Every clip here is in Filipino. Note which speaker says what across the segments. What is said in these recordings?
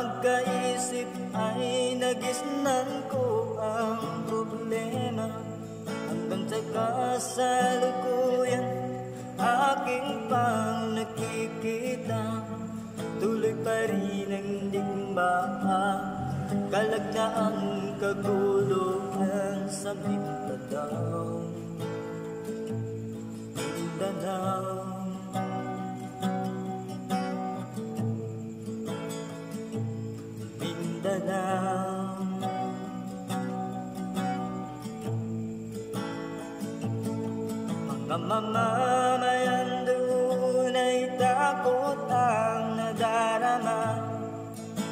Speaker 1: pagkaisip ay nagisnan ko ang problema, hanggang sa kasalukuyan aking pang nakikita. Tuloy pa rin ang digmaan, kalag na ang kaguluhan sa Mindanao. Mindanao, Mindanao, mga mamamayan doon ay takot ang nadarama.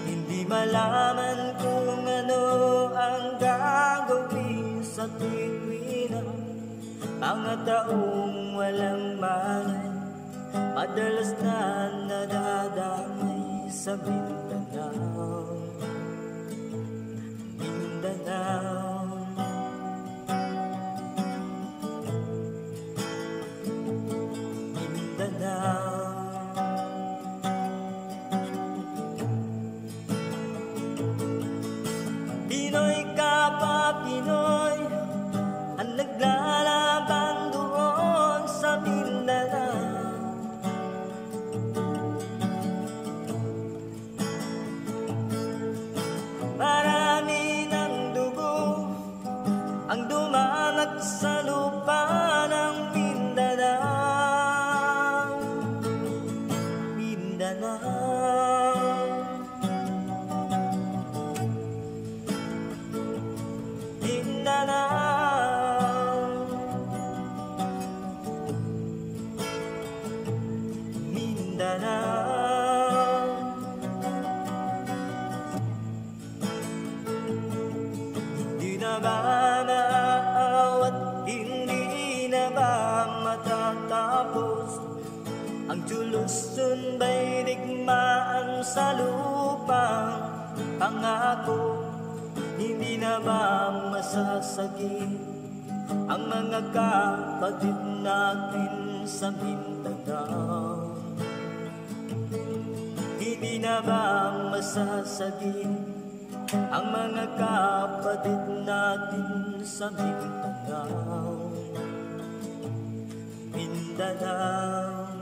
Speaker 1: Hindi malaman kung ano ang gagawin sa tuwing mga taong walang malay, madalas na nadadamay sa Mindanao. Mindanao, Mindanao, Pinoy kapwa Pinoy ang naglalaban doon sa Mindanao. Marami ng dugo ang dumanak sa lupa ng Mindanao. Mindanao, Mindanao, Mindanao, hindi na ba maaawat, hindi na ba matatapos ang Julusun ba'y digmaan sa lupang pangako? Hindi na ba masasagip ang mga kapatid natin sa Mindanao? Hindi na ba masasagip ang mga kapatid natin sa Mindanao? Mindanao,